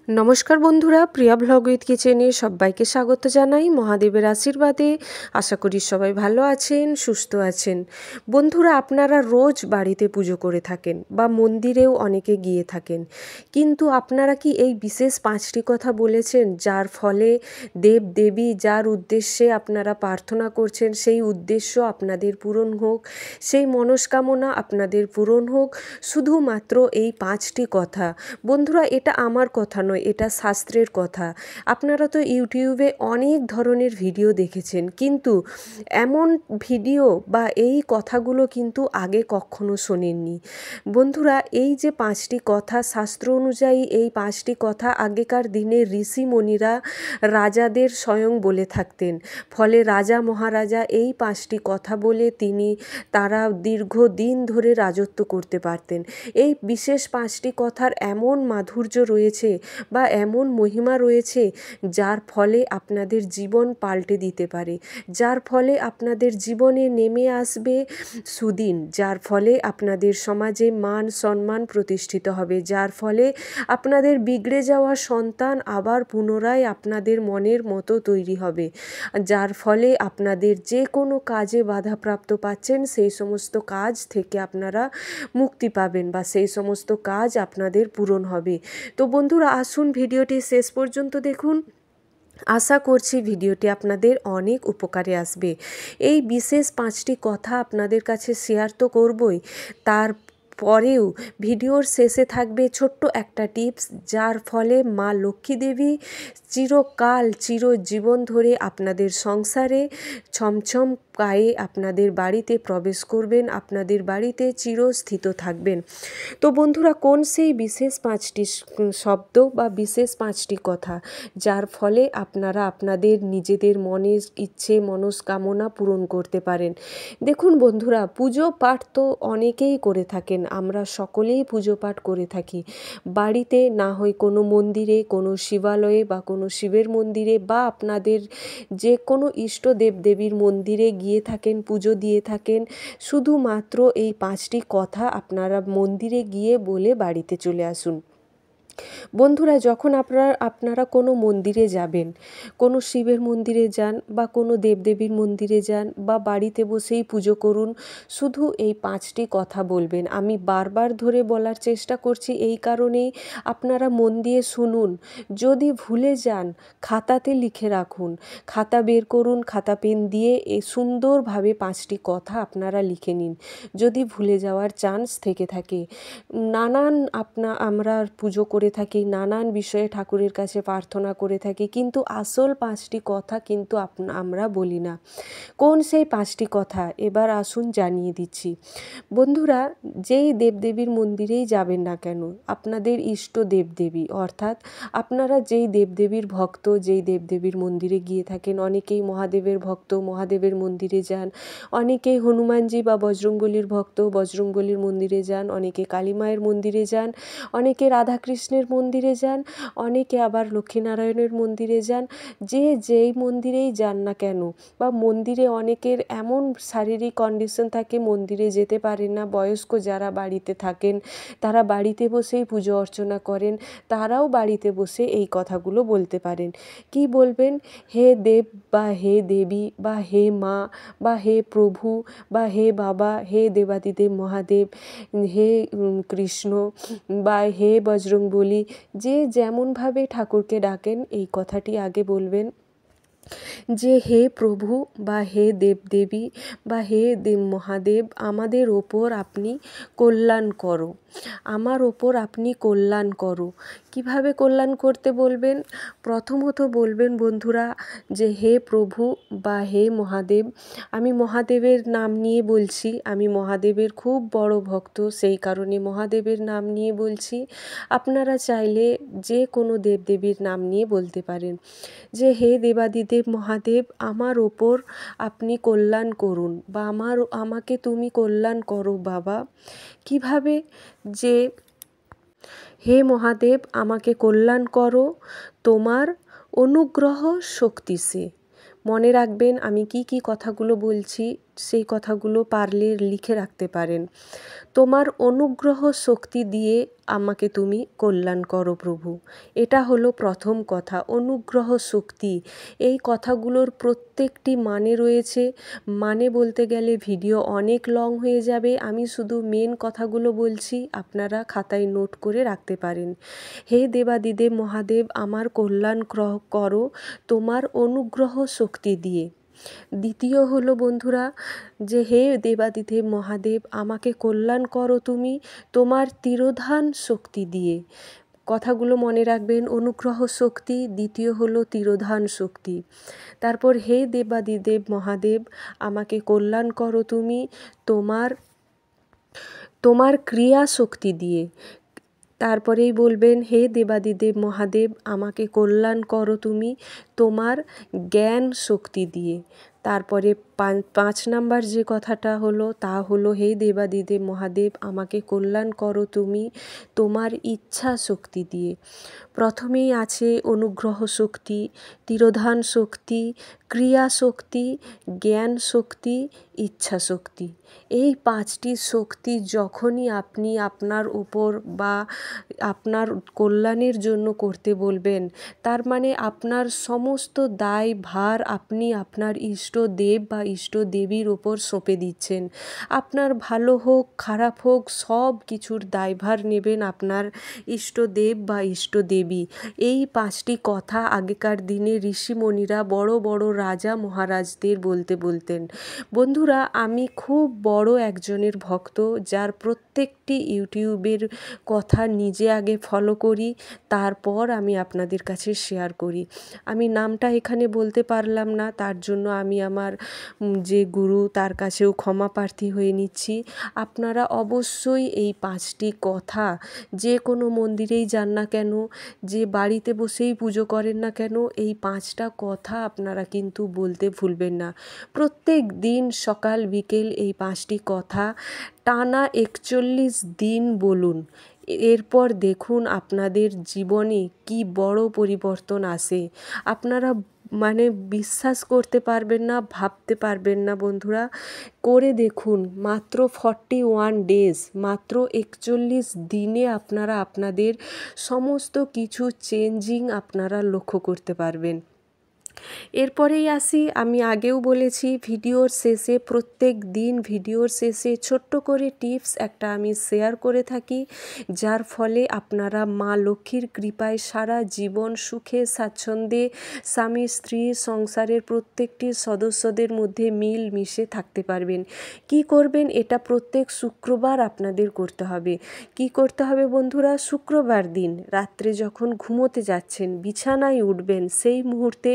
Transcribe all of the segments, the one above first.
নমস্কার বন্ধুরা, প্রিয়া blog with কিচেনে সবাইকে স্বাগত জানাই। মহাদেবের আশীর্বাদে আশা করি সবাই ভালো আছেন, সুস্থ আছেন। বন্ধুরা, আপনারা রোজ বাড়িতে পুজো করে থাকেন বা মন্দিরেও অনেকে গিয়ে থাকেন, কিন্তু আপনারা কি এই বিশেষ 5টি কথা বলেছেন যার ফলে দেব দেবী যার উদ্দেশ্যে আপনারা প্রার্থনা করছেন সেই উদ্দেশ্য আপনাদের পূরণ হোক, সেই মনস্কামনা আপনাদের পূরণ হোক? শুধুমাত্র এই 5টি কথা। বন্ধুরা, এটা আমার কথা নয়, এটা শাস্ত্রের কথা। আপনারা তো ইউটিউবে অনেক ধরনের ভিডিও দেখেছেন, কিন্তু এমন ভিডিও বা এই কথাগুলো কিন্তু আগে কখনো শোনেননি। বন্ধুরা, এই যে 5টি কথা, শাস্ত্র অনুযায়ী এই 5টি কথা আগেকার দিনে ঋষিমণিরা রাজাদের স্বয়ং বলে থাকতেন। ফলে রাজা মহারাজা এই 5টি কথা বলে তারা দীর্ঘদিন ধরে রাজত্ব করতে পারতেন। এই বিশেষ 5টি কথার এমন মাধুর্য রয়েছে বা এমন মহিমা রয়েছে যার ফলে আপনাদের জীবন পাল্টে দিতে পারে, যার ফলে আপনাদের জীবনে নেমে আসবে সুদিন, যার ফলে আপনাদের সমাজে মান সম্মান প্রতিষ্ঠিত হবে, যার ফলে আপনাদের বিগড়ে যাওয়া সন্তান আবার পুনরায় আপনাদের মনের মতো তৈরি হবে, যার ফলে আপনাদের যে কোনো কাজে বাধাপ্রাপ্ত পাচ্ছেন সেই সমস্ত কাজ থেকে আপনারা মুক্তি পাবেন বা সেই সমস্ত কাজ আপনাদের পূরণ হবে। তো বন্ধুরা, আসুন ভিডিওটি শেষ পর্যন্ত দেখুন। আশা করছি ভিডিওটি আপনাদের অনেক উপকারে আসবে। এই বিশেষ 5টি কথা আপনাদের কাছে শেয়ার তো করবই, তার পরেও ভিডিওর শেষে থাকবে ছোট্ট একটা টিপস, যার ফলে মা লক্ষ্মী দেবী চিরকাল চিরজীবন ধরে আপনাদের সংসারে ছমছম পায়ে আপনাদের বাড়িতে প্রবেশ করবেন, আপনাদের বাড়িতে চিরস্থিত থাকবেন। তো বন্ধুরা, কোন সেই বিশেষ 5টি শব্দ বা বিশেষ 5টি কথা যার ফলে আপনারা আপনাদের নিজেদের মনের ইচ্ছে মনস্কামনা পূরণ করতে পারেন? দেখুন বন্ধুরা, পুজো পাঠ তো অনেকেই করে থাকেন, আমরা সকলেই পুজো পাঠ করে থাকি। বাড়িতে না হয় কোনো মন্দিরে, কোনো শিবালয়ে বা কোনো শিবের মন্দিরে বা আপনাদের যে কোনো ইষ্ট দেবদেবীর মন্দিরে গিয়ে থাকেন, পুজো দিয়ে থাকেন। শুধুমাত্র এই 5টি কথা আপনারা মন্দিরে গিয়ে বলে বাড়িতে চলে আসুন। বন্ধুরা, যখন আপনারা কোনো মন্দিরে যাবেন, কোনো শিবের মন্দিরে যান বা কোনো দেবদেবীর মন্দিরে যান বা বাড়িতে বসেই পুজো করুন, শুধু এই 5টি কথা বলবেন। আমি বারবার ধরে বলার চেষ্টা করছি এই কারণেই, আপনারা মন দিয়ে শুনুন। যদি ভুলে যান, খাতাতে লিখে রাখুন, খাতা বের করুন, খাতা পেন দিয়ে সুন্দরভাবে 5টি কথা আপনারা লিখে নিন। যদি ভুলে যাওয়ার চান্স থেকে থাকে, নানান আমরা পুজো করে থাকি, নানান বিষয়ে ঠাকুরের কাছে প্রার্থনা করে থাকি, কিন্তু আসল 5টি কথা কিন্তু আমরা বলি না। কোন সেই 5টি কথা এবার আসুন জানিয়ে দিচ্ছি। বন্ধুরা, যেই দেবদেবীর মন্দিরেই যাবেন না কেন, আপনাদের ইষ্ট দেবদেবী অর্থাৎ আপনারা যেই দেবদেবীর ভক্ত, যেই দেবদেবীর মন্দিরে গিয়ে থাকেন, অনেকেই মহাদেবের ভক্ত, মহাদেবের মন্দিরে যান, অনেকেই হনুমানজি বা বজরংবলীর ভক্ত, বজরংবলীর মন্দিরে যান, অনেকে কালী মায়ের মন্দিরে যান, অনেকে রাধাকৃষ্ণের মন্দিরে যান, অনেকে আবার লক্ষ্মীনারায়ণের মন্দিরে যান। যে যেই মন্দিরেই যান না কেন, বা মন্দিরে অনেকের এমন শারীরিক কন্ডিশন থাকে মন্দিরে যেতে পারেন না, বয়স্ক যারা বাড়িতে থাকেন তারা বাড়িতে বসেই পুজো অর্চনা করেন, তারাও বাড়িতে বসে এই কথাগুলো বলতে পারেন। কি বলবেন? হে দেব বা হে দেবী বা হে মা বা হে প্রভু বা হে বাবা, হে দেবাদিদেব মহাদেব, হে কৃষ্ণ বা হে বজরংবলী, যে যেমনভাবে ঠাকুরকে ডাকেন এই কথাটি আগে বলবেন, যে হে প্রভু বা হে দেবদেবী বা হে দেব মহাদেব, আমাদের ওপর আপনি কল্যাণ করো, আমার ওপর আপনি কল্যাণ করো। কিভাবে কল্যাণ করতে বলবেন? প্রথমত বলবেন বন্ধুরা, যে হে প্রভু বা হে মহাদেব, আমি মহাদেবের নাম নিয়ে বলছি, আমি মহাদেবের খুব বড় ভক্ত, সেই কারণে মহাদেবের নাম নিয়ে বলছি। আপনারা চাইলে যে কোনো দেবদেবীর নাম নিয়ে বলতে পারেন, যে হে দেবাদিদেব মহাদেব, আমার ওপর আপনি কল্যাণ করুন বা আমাকে তুমি কল্যাণ করো বাবা। কিভাবে? যে হে মহাদেব, আমাকে কল্যাণ করো তোমার অনুগ্রহ শক্তিতে। মনে রাখবেন আমি কি কি কথাগুলো বলছি, সেই কথাগুলো পারলে লিখে রাখতে পারেন। তোমার অনুগ্রহ শক্তি দিয়ে আমাকে তুমি কল্যাণ করো প্রভু। এটা হলো প্রথম কথা, অনুগ্রহ শক্তি। এই কথাগুলোর প্রত্যেকটি মানে রয়েছে। মানে বলতে গেলে ভিডিও অনেক লং হয়ে যাবে, আমি শুধু মেন কথাগুলো বলছি, আপনারা খাতায় নোট করে রাখতে পারেন। হে দেবাদিদেব মহাদেব, আমার কল্যাণ করো তোমার অনুগ্রহ শক্তি দিয়ে। দ্বিতীয় হলো বন্ধুরা যে হে দেবাদিদেব মহাদেব, আমাকে কল্যাণ করো তুমি তোমার তিরোধান শক্তি দিয়ে। কথাগুলো মনে রাখবেন, অনুগ্রহ শক্তি, দ্বিতীয় হলো তিরোধান শক্তি। তারপর হে দেবাদিদেব মহাদেব, আমাকে কল্যাণ করো তুমি তোমার ক্রিয়া শক্তি দিয়ে। তারপরেই বলবেন হে দেবাদিদেব মহাদেব, আমাকে কল্যাণ করো তুমি তোমার জ্ঞান শক্তি দিয়ে। তারপরে 5 নাম্বার যে কথাটা হলো তা হলো হে দেবাদিদেব মহাদেব, আমাকে কল্যাণ করো তুমি তোমার ইচ্ছা শক্তি দিয়ে। প্রথমেই আছে অনুগ্রহ শক্তি, তিরোধান শক্তি, ক্রিয়া শক্তি, জ্ঞান শক্তি, ইচ্ছা শক্তি। এই 5টি শক্তি যখনই আপনি আপনার উপর বা আপনার কল্যাণের জন্য করতে বলবেন, তার মানে আপনার সমস্ত দায় ভার আপনি আপনার ইষ্টদেব বা ইষ্টদেবীর ওপর সঁপে দিচ্ছেন। আপনার ভালো হোক খারাপ হোক সব কিছুর দায়ভার নেবেন আপনার ইষ্টদেব বা ইষ্টদেবী। এই 5টি কথা আগেকার দিনে ঋষিমণিরা বড় বড় রাজা মহারাজদের বলতেন। বন্ধুরা, আমি খুব বড় একজনের ভক্ত, যার প্রত্যেকটি ইউটিউবের কথা নিজে আগে ফলো করি, তারপর আমি আপনাদের কাছে শেয়ার করি। আমি নামটা এখানে বলতে পারলাম না, তার জন্য আমি আমার যে গুরু তার কাছেও ক্ষমা প্রার্থী হয়ে নিচ্ছি। আপনারা অবশ্যই এই 5টি কথা যে কোনো মন্দিরেই যান না কেন, যে বাড়িতে বসেই পুজো করেন না কেন, এই 5টা কথা আপনারা কিন্তু বলতে ভুলবেন না। প্রত্যেক দিন সকাল বিকেল এই 5টি কথা টানা 41 দিন বলুন। এরপর দেখুন আপনাদের জীবনে কি বড় পরিবর্তন আসে। আপনারা মানে বিশ্বাস করতে পারবেন না, ভাবতে পারবেন না বন্ধুরা। করে দেখুন, মাত্র 41 ডেজ, মাত্র 41 দিনে আপনারা আপনাদের সমস্ত কিছু চেঞ্জিং আপনারা লক্ষ্য করতে পারবেন। এরপরেই আসি, আমি আগেও বলেছি ভিডিওর শেষে, প্রত্যেক দিন ভিডিওর শেষে ছোট্ট করে টিপস একটা আমি শেয়ার করে থাকি, যার ফলে আপনারা মা লক্ষ্মীর কৃপায় সারা জীবন সুখে স্বাচ্ছন্দ্যে স্বামী স্ত্রী সংসারের প্রত্যেকটি সদস্যদের মধ্যে মিল মিশে থাকতে পারবেন। কি করবেন? এটা প্রত্যেক শুক্রবার আপনাদের করতে হবে। কি করতে হবে বন্ধুরা? শুক্রবার দিন রাত্রে যখন ঘুমোতে যাচ্ছেন, বিছানায় উঠবেন, সেই মুহূর্তে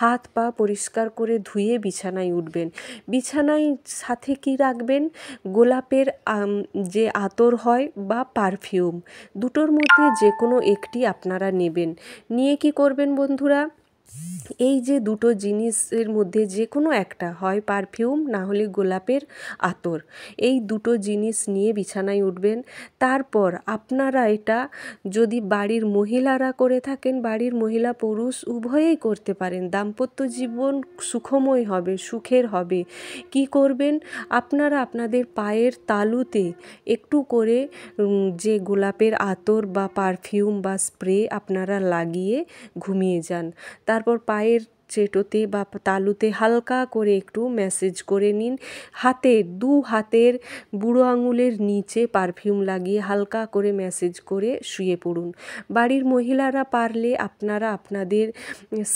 হাত পা পরিষ্কার করে ধুয়ে বিছানায় উঠবেন। বিছানায় সাথে কি রাখবেন? গোলাপের যে আতর হয় বা পারফিউম, দুটোর মধ্যে যে কোনো একটি আপনারা নেবেন। নিয়ে কি করবেন বন্ধুরা? এই যে দুটো জিনিসের মধ্যে যে কোনো একটা, হয় পারফিউম না হলে গোলাপের আতর, এই দুটো জিনিস নিয়ে বিছানায় উঠবেন। তারপর আপনারা এটা যদি বাড়ির মহিলারা করে থাকেন, বাড়ির মহিলা পুরুষ উভয়েই করতে পারেন, দাম্পত্য জীবন সুখময় হবে, সুখের হবে। কি করবেন? আপনারা আপনাদের পায়ের তালুতে একটু করে যে গোলাপের আতর বা পারফিউম বা স্প্রে আপনারা লাগিয়ে ঘুমিয়ে যান। তারপর পায়ের চেটোতে বা তালুতে হালকা করে একটু ম্যাসেজ করে নিন। দু হাতের বুড়ো আঙুলের নিচে পারফিউম লাগিয়ে হালকা করে ম্যাসেজ করে শুয়ে পড়ুন। বাড়ির মহিলারা পারলে আপনারা আপনাদের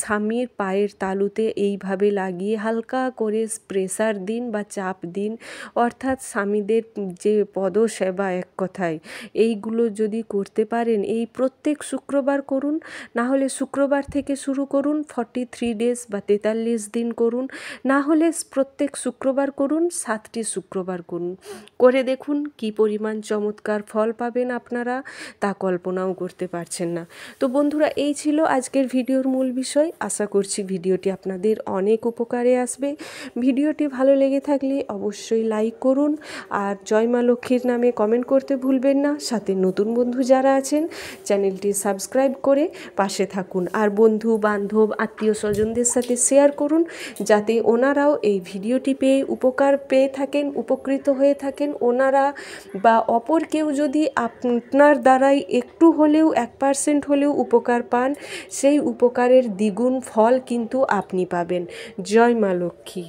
স্বামীর পায়ের তালুতে এইভাবে লাগিয়ে হালকা করে প্রেসার দিন বা চাপ দিন। অর্থাৎ স্বামীদের যে পদসেবা, এক কথায় এইগুলো যদি করতে পারেন, এই প্রত্যেক শুক্রবার করুন, না হলে শুক্রবার থেকে শুরু করুন, 43 ডেজ বা 43 দিন করুন, না হলে প্রত্যেক শুক্রবার করুন, 7টি শুক্রবার করুন। করে দেখুন কি পরিমাণ চমৎকার ফল পাবেন আপনারা, তা কল্পনাও করতে পারছেন না। তো বন্ধুরা, এই ছিল আজকের ভিডিওর মূল বিষয়। আশা করছি ভিডিওটি আপনাদের অনেক উপকারে আসবে। ভিডিওটি ভালো লেগে থাকলে অবশ্যই লাইক করুন, আর জয় মা লক্ষ্মীর নামে কমেন্ট করতে ভুলবেন না। সাথে নতুন বন্ধু যারা আছেন চ্যানেলটি সাবস্ক্রাইব করে পাশে থাকুন, আর বন্ধু বান্ধব আত্মীয় স্বজন স্বজনদের সাথে শেয়ার করুন, যাতে ওনারাও এই ভিডিওটি পেয়ে উপকার পেয়ে থাকেন, উপকৃত হয়ে থাকেন ওনারা, বা অপর কেউ যদি আপনার দ্বারাই একটু হলেও 1% হলেও উপকার পান, সেই উপকারের দ্বিগুণ ফল কিন্তু আপনি পাবেন। জয় মা লক্ষ্মী।